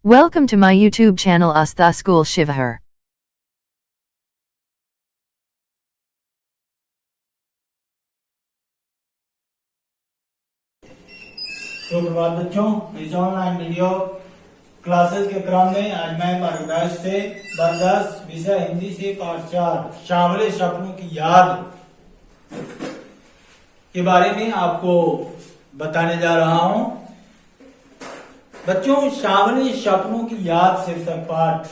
Welcome to my YouTube channel Astha School Shivahar. सुप्रभात बच्चों, इस ऑनलाइन वीडियो क्लासेस के क्रम में आज मैं बरदाश्त विषय हिंदी से पाठ 4 सांवले सपनों की याद के बारे में आपको बताने जा रहा हूं। बच्चों, सांवले सपनों की याद शीर्षक पाठ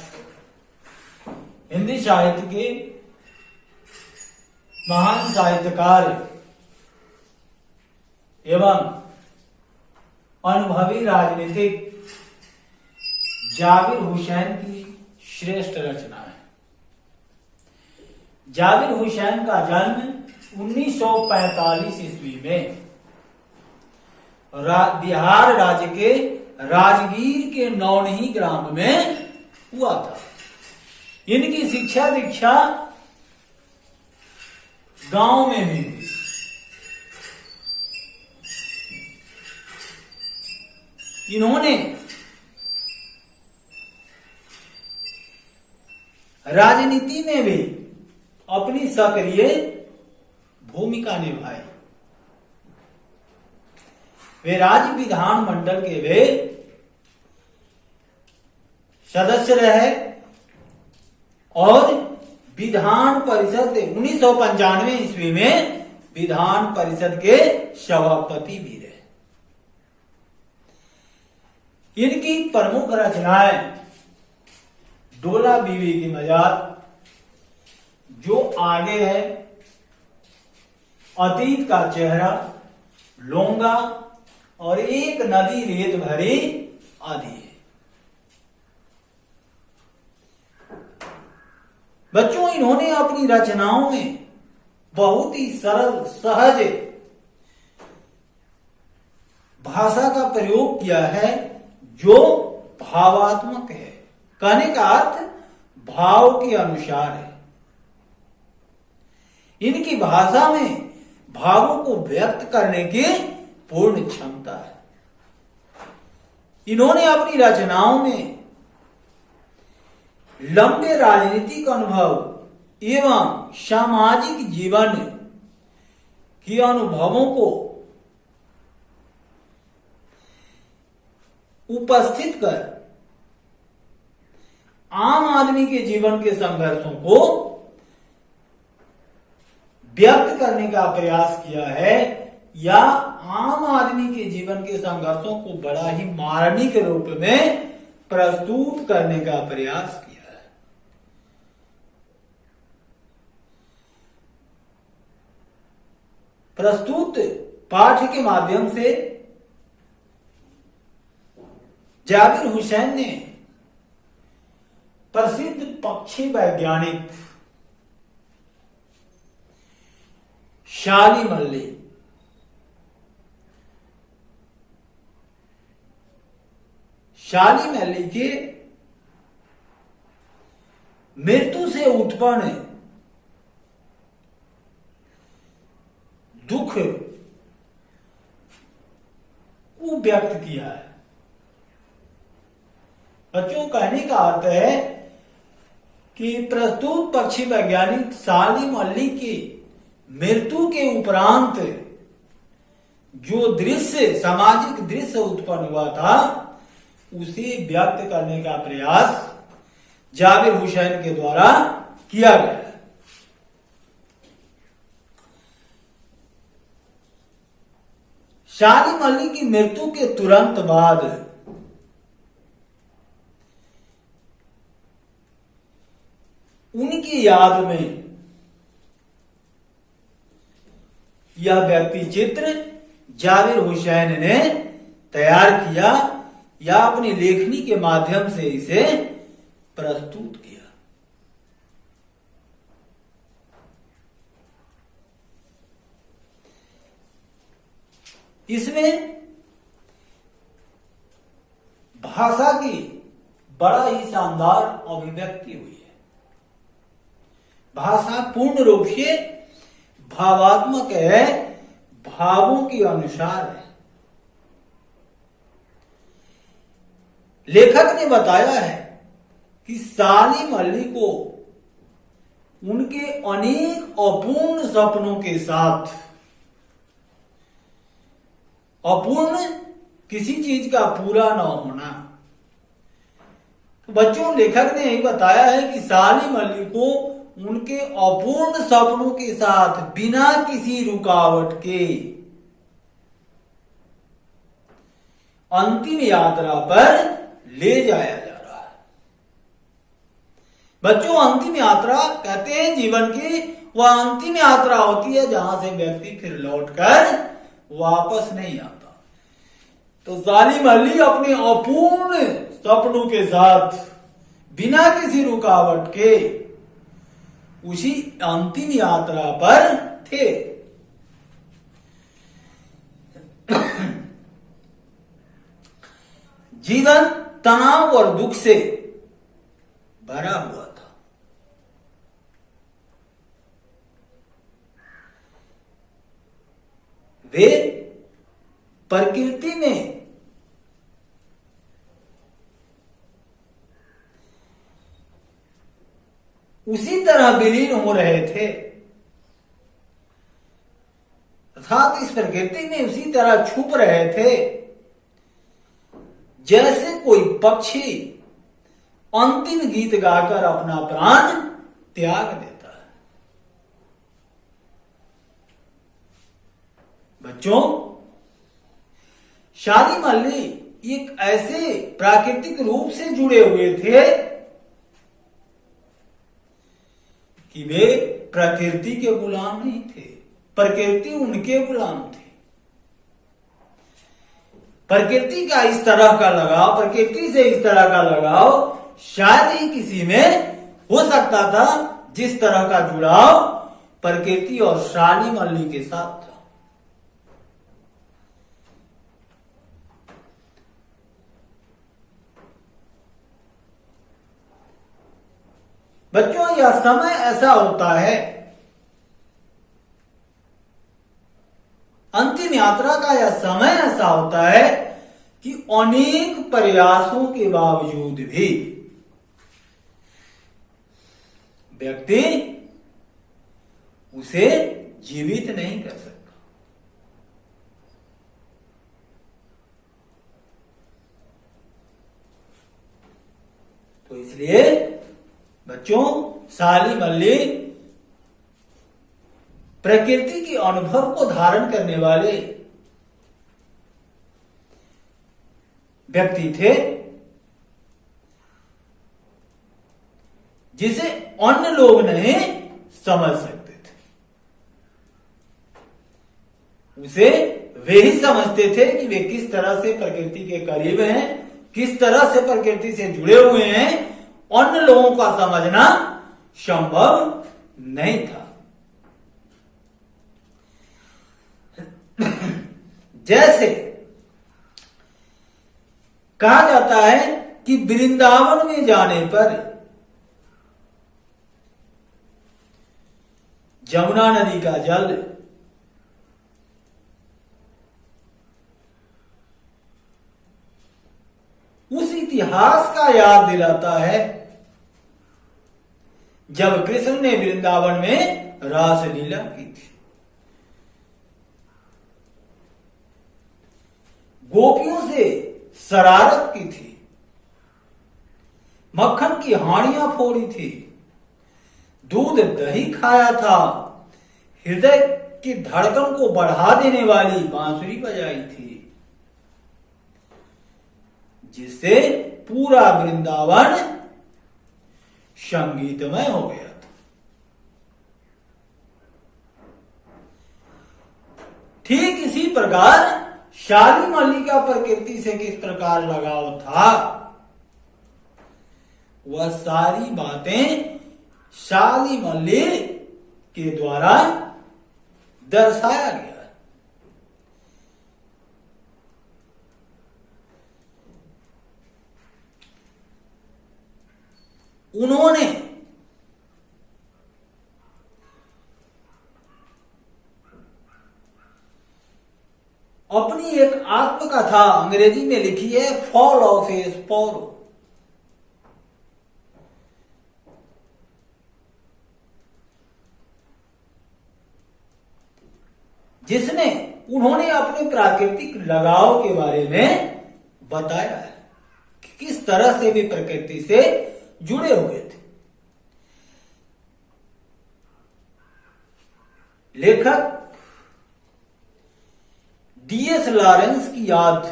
हिंदी साहित्य के महान साहित्यकार एवं अनुभवी राजनीतिक जाबिर हुसैन की श्रेष्ठ रचना है। जाबिर हुसैन का जन्म 1945 ईस्वी में बिहार राज्य के राजगीर के नौनही ग्राम में हुआ था। इनकी शिक्षा दीक्षा गांव में हुई। इन्होंने राजनीति में भी अपनी सक्रिय भूमिका निभाई। वे राज्य विधानमंडल के वे सदस्य रहे और विधान परिषद 1995 ईस्वी में विधान परिषद के सभापति भी रहे। इनकी प्रमुख रचनाएं डोला बीवी की मजाक, जो आगे है, अतीत का चेहरा, लोंगा और एक नदी रेत भरी आदि है। बच्चों, इन्होंने अपनी रचनाओं में बहुत ही सरल सहज भाषा का प्रयोग किया है जो भावात्मक है। कहने का अर्थ भाव के अनुसार है। इनकी भाषा में भावों को व्यक्त करने की पूर्ण क्षमता है। इन्होंने अपनी रचनाओं में लंबे राजनीतिक अनुभव एवं सामाजिक जीवन के अनुभवों को उपस्थित कर आम आदमी के जीवन के संघर्षों को व्यक्त करने का प्रयास किया है या आम आदमी के जीवन के संघर्षों को बड़ा ही मार्मिक रूप में प्रस्तुत करने का प्रयास किया है। प्रस्तुत पाठ के माध्यम से जाबिर हुसैन ने प्रसिद्ध पक्षी वैज्ञानिक शालिम अली के मृत्यु से उत्पन्न दुख को व्यक्त किया है। बच्चों, कहने का अर्थ है कि प्रस्तुत पक्षी वैज्ञानिक शालिम अली की मृत्यु के उपरांत जो दृश्य, सामाजिक दृश्य उत्पन्न हुआ था, उसे व्यक्त करने का प्रयास जाबिर हुसैन के द्वारा किया गया है। शालिम अली की मृत्यु के तुरंत बाद उनकी याद में यह व्यक्ति चित्र जाबिर हुसैन ने तैयार किया या अपनी लेखनी के माध्यम से इसे प्रस्तुत किया। इसमें भाषा की बड़ा ही शानदार अभिव्यक्ति हुई है। भाषा पूर्ण रूप से भावात्मक है, भावों के अनुसार है। लेखक ने बताया है कि सालिम अली को उनके अनेक अपूर्ण सपनों के साथ, अपूर्ण किसी चीज का पूरा न होना, तो बच्चों लेखक ने यही बताया है कि सालिम अली को उनके अपूर्ण सपनों के साथ बिना किसी रुकावट के अंतिम यात्रा पर ले जाया जा रहा है। बच्चों अंतिम यात्रा कहते हैं जीवन की वह अंतिम यात्रा होती है जहां से व्यक्ति फिर लौटकर वापस नहीं आता। तो सालिम अली अपने अपूर्ण सपनों के साथ बिना किसी रुकावट के उसी अंतिम यात्रा पर थे। जीवन तनाव और दुख से भरा हुआ था। वे प्रकृति में उसी तरह विलीन हो रहे थे, अर्थात इस प्रकृति में उसी तरह छुप रहे थे जैसे कोई पक्षी अंतिम गीत गाकर अपना प्राण त्याग देता है। बच्चों सालिम अली एक ऐसे प्राकृतिक रूप से जुड़े हुए थे कि वे प्रकृति के गुलाम नहीं थे, प्रकृति उनके गुलाम थे। प्रकृति का इस तरह का लगाव, प्रकृति से इस तरह का लगाव शायद ही किसी में हो सकता था जिस तरह का जुड़ाव प्रकृति और सालिम अली के साथ था। बच्चों यह समय ऐसा होता है, अंतिम यात्रा का यह समय ऐसा होता है कि अनेक प्रयासों के बावजूद भी व्यक्ति उसे जीवित नहीं कर सकता। तो इसलिए बच्चों सालिम अली प्रकृति के अनुभव को धारण करने वाले व्यक्ति थे जिसे अन्य लोग नहीं समझ सकते थे। उसे वे ही समझते थे कि वे किस तरह से प्रकृति के करीब हैं, किस तरह से प्रकृति से जुड़े हुए हैं। अन्य लोगों का समझना संभव नहीं था। जैसे कहा जाता है कि वृंदावन में जाने पर जमुना नदी का जल उस इतिहास का याद दिलाता है जब कृष्ण ने वृंदावन में रास लीला की थी। गोपियों से शरारत की थी, मक्खन की हाड़ियां फोड़ी थी, दूध दही खाया था, हृदय की धड़कन को बढ़ा देने वाली बांसुरी बजाई थी, जिससे पूरा वृंदावन संगीतमय हो गया था। ठीक इसी प्रकार सालिम अली का प्रकृति से किस प्रकार लगाव था, वह सारी बातें सालिम अली के द्वारा दर्शाया गया। उन्होंने अपनी एक आत्मकथा अंग्रेजी में लिखी है, फॉल ऑफ ए स्पैरो। जिसमें उन्होंने अपने प्राकृतिक लगाव के बारे में बताया है कि किस तरह से वे प्रकृति से जुड़े हुए थे। लेखक डीएस लॉरेंस की याद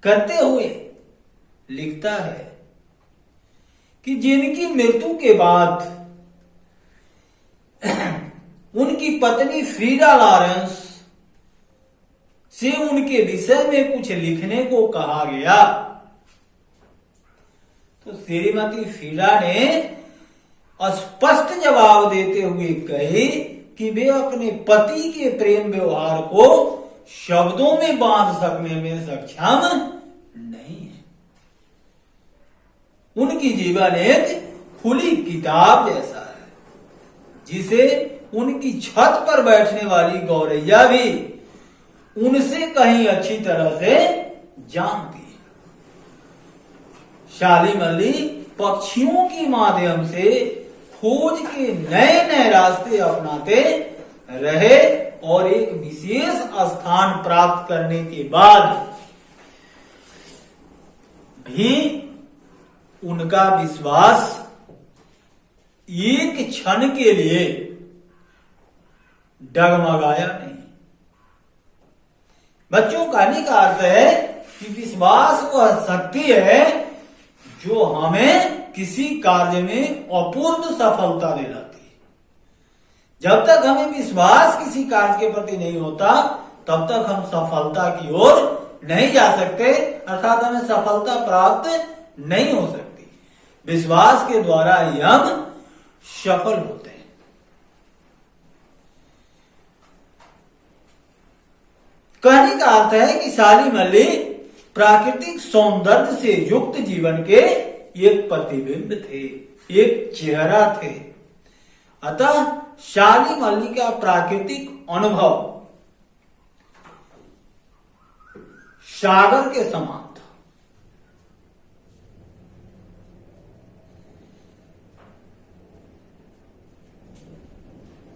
करते हुए लिखता है कि जिनकी मृत्यु के बाद उनकी पत्नी फ्रीडा लॉरेंस से उनके विषय में कुछ लिखने को कहा गया, तो श्रीमती फ्रीडा ने स्पष्ट जवाब देते हुए कहे कि वे अपने पति के प्रेम व्यवहार को शब्दों में बांध सकने में सक्षम नहीं है। उनकी जीवन एक खुली किताब जैसा है जिसे उनकी छत पर बैठने वाली गौरैया भी उनसे कहीं अच्छी तरह से जानती है। शालीम अली पक्षियों के माध्यम से खोज के नए नए रास्ते अपनाते रहे और एक विशेष स्थान प्राप्त करने के बाद भी उनका विश्वास एक क्षण के लिए डगमगाया नहीं। बच्चों, कहने का अर्थ है कि विश्वास वह शक्ति है जो हमें किसी कार्य में अपूर्व सफलता दिलाती है। जब तक हमें विश्वास किसी कार्य के प्रति नहीं होता तब तक हम सफलता की ओर नहीं जा सकते, अर्थात हमें सफलता प्राप्त नहीं हो सकती। विश्वास के द्वारा ही हम सफल होते हैं। कहने का अर्थ है कि शालीम अली प्राकृतिक सौंदर्य से युक्त जीवन के एक प्रतिबिंब थे, एक चेहरा थे। अतः शालीम अली का प्राकृतिक अनुभव सागर के समान था।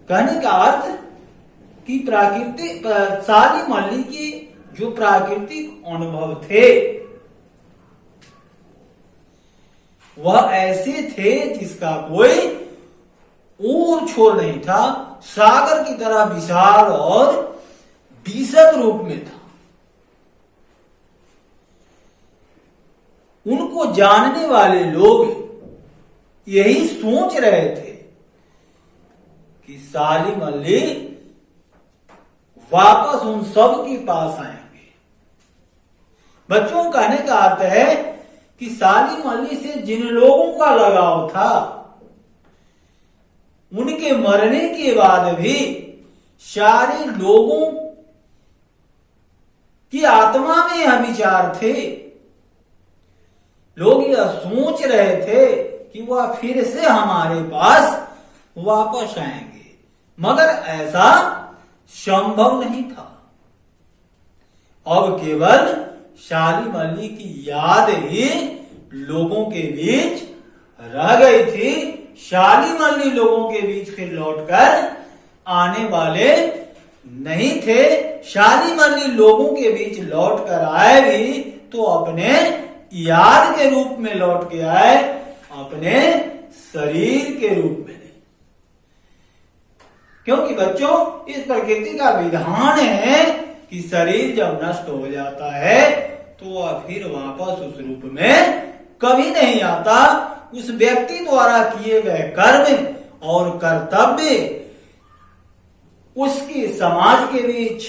कहने का अर्थ कि प्राकृतिक शालीम अली के जो प्राकृतिक अनुभव थे वह ऐसे थे जिसका कोई और छोर नहीं था, सागर की तरह विशाल और विशद रूप में था। उनको जानने वाले लोग यही सोच रहे थे कि शालीम अली वापस उन सब के पास आएंगे। बच्चों, कहने का अर्थ है कि शालीम अली से जिन लोगों का लगाव था उनके मरने के बाद भी सारे लोगों की आत्मा में यह विचार थे। लोग यह सोच रहे थे कि वह फिर से हमारे पास वापस आएंगे, मगर ऐसा संभव नहीं था। अब केवल शालीम अली की याद ही लोगों के बीच रह गई थी। शालीम अली लोगों के बीच फिर लौटकर आने वाले नहीं थे। शालीम अली लोगों के बीच लौटकर आए भी तो अपने याद के रूप में लौट के आए, अपने शरीर के रूप में नहीं। क्योंकि बच्चों, इस प्रकृति का विधान है कि शरीर जब नष्ट हो जाता है तो वह फिर वापस उस रूप में कभी नहीं आता। उस व्यक्ति द्वारा किए गए कर्म और कर्तव्य उसके समाज के बीच,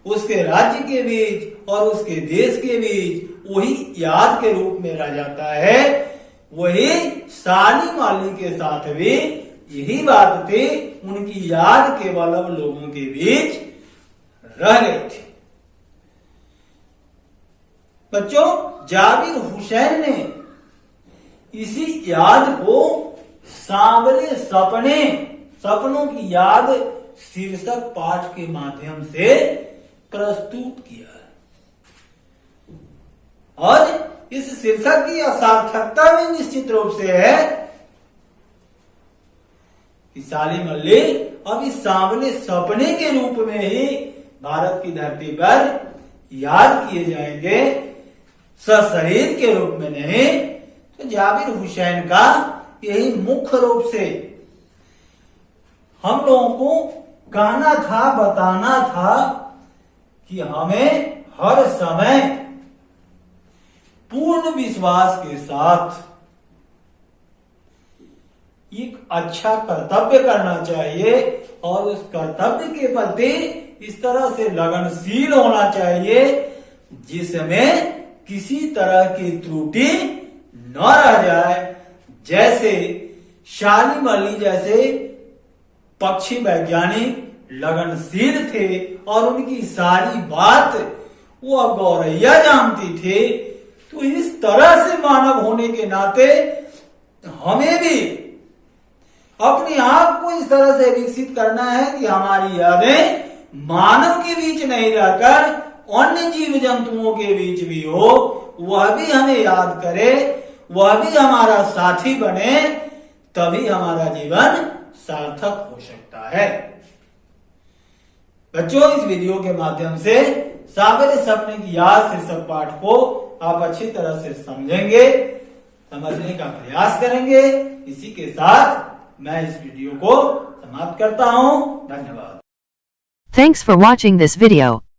उसके राज्य के बीच और उसके देश के बीच वही याद के रूप में रह जाता है। वही शालीम अली के साथ भी यही बात थी। उनकी याद केवल अब लोगों के बीच रह गई थी। बच्चों, जाबिर हुसैन ने इसी याद को सांवले सपनों की याद शीर्षक पाठ के माध्यम से प्रस्तुत किया है। और इस शीर्षक की सार्थकता भी निश्चित रूप से है कि सालिम अली अब इस सांवले सपने के रूप में ही भारत की धरती पर याद किए जाएंगे, सशहीद के रूप में नहीं। तो जाबिर हुसैन का यही मुख्य रूप से हम लोगों को कहना था, बताना था कि हमें हर समय पूर्ण विश्वास के साथ एक अच्छा कर्तव्य करना चाहिए और उस कर्तव्य के प्रति इस तरह से लगनशील होना चाहिए जिसमें किसी तरह की त्रुटि न रह जाए। जैसे सालिम अली जैसे पक्षी वैज्ञानिक लगनशील थे और उनकी सारी बात वो गौरैया जानती थे, तो इस तरह से मानव होने के नाते हमें भी अपने आप को इस तरह से विकसित करना है कि हमारी यादें मानव के बीच नहीं रहकर अन्य जीव जंतुओं के बीच भी हो, वह भी हमें याद करे, वह भी हमारा साथी बने, तभी हमारा जीवन सार्थक हो सकता है। बच्चों, इस वीडियो के माध्यम से सांवले सपने की याद शीर्षक पाठ को आप अच्छी तरह से समझेंगे, समझने का प्रयास करेंगे। इसी के साथ मैं इस वीडियो को समाप्त करता हूं। धन्यवाद। Thanks for watching this video.